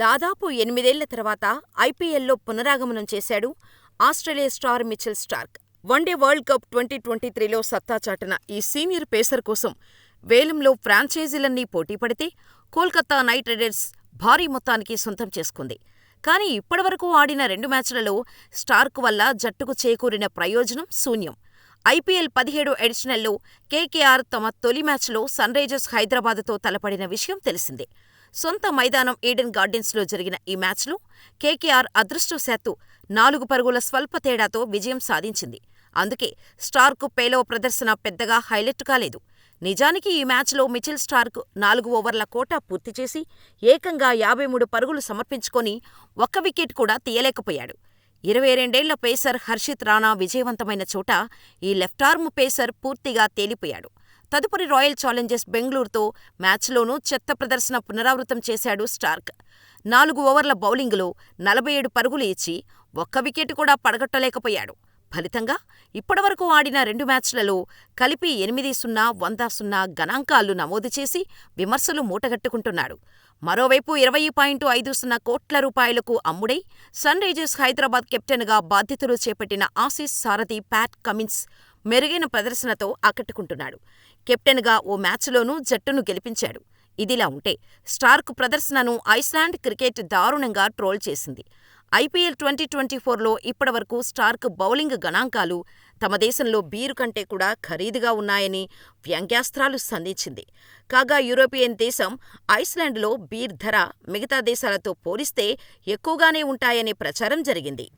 దాదాపు 8 ఏళ్ల తర్వాత ఐపీఎల్లో పునరాగమనం చేశాడు Australia star Mitchell Starc. One day world cup 2023లో సత్తా చాటిన ఈ సీనియర్ పేసర్ కోసం వేలంలో ఫ్రాంచైజీలన్నీ పోటీపడితే కోల్కతా నైట్ రైడర్స్ భారీ మొత్తానికి సొంతం చేసుకుంది. కానీ ఇప్పటివరకు ఆడిన 2 మ్యాచ్లలో స్టార్క్ వల్ల జట్టుకు చేకూరిన ప్రయోజనం శూన్యం. ఐపీఎల్ 17 ఎడిషన్లో కేకేఆర్ తమ తొలి మ్యాచ్లో సన్రైజర్స్ హైదరాబాద్తో తలపడిన విషయం తెలిసిందే. సొంత మైదానం ఈడెన్ గార్డెన్స్లో జరిగిన ఈ మ్యాచ్లో కేకేఆర్ అదృష్టవశాత్తు 4 పరుగుల స్వల్ప తేడాతో విజయం సాధించింది. అందుకే స్టార్క్ పేలవ ప్రదర్శన పెద్దగా హైలైట్ కాలేదు. నిజానికి ఈ మ్యాచ్లో మిచెల్ స్టార్క్ 4 ఓవర్ల కోటా పూర్తిచేసి ఏకంగా 53 పరుగులు సమర్పించుకొని ఒక్క వికెట్ కూడా తీయలేకపోయాడు. 22 ఏళ్ల పేసర్ హర్షిత్ రాణా విజయవంతమైన చోట ఈ లెఫ్టార్మ్ పేసర్ పూర్తిగా తేలిపోయాడు. తదుపరి రాయల్ ఛాలెంజర్స్ బెంగళూరుతో మ్యాచ్లోనూ చెత్త ప్రదర్శన పునరావృతం చేశాడు స్టార్క్. 4 ఓవర్ల బౌలింగులో 47 పరుగులు ఇచ్చి ఒక్క వికెట్ కూడా పడగొట్టలేకపోయాడు. ఫలితంగా ఇప్పటివరకు ఆడిన 2 మ్యాచ్లలో కలిపి 8-0, 100-0 గణాంకాలు నమోదు చేసి విమర్శలు మూటగట్టుకుంటున్నాడు. మరోవైపు 20.50 కోట్ల రూపాయలకు అమ్ముడై సన్రైజర్స్ హైదరాబాద్ కెప్టెన్గా బాధ్యతలు చేపట్టిన ఆసీస్ సారథి ప్యాట్ కమిన్స్ మెరుగైన ప్రదర్శనతో ఆకట్టుకుంటున్నాడు. కెప్టెన్గా ఓ మ్యాచ్లోనూ జట్టును గెలిపించాడు. ఇదిలా ఉంటే స్టార్క్ ప్రదర్శనను ఐస్లాండ్ క్రికెట్ దారుణంగా ట్రోల్ చేసింది. ఐపీఎల్ 2024లో ఇప్పటివరకు స్టార్క్ బౌలింగ్ గణాంకాలు తమ దేశంలో బీరు కంటే కూడా ఖరీదుగా ఉన్నాయని వ్యంగ్యాస్త్రాలు సంధించింది. కాగా యూరోపియన్ దేశం ఐస్లాండ్లో బీర్ ధర మిగతా దేశాలతో పోలిస్తే ఎక్కువగానే ఉంటాయనే ప్రచారం జరిగింది.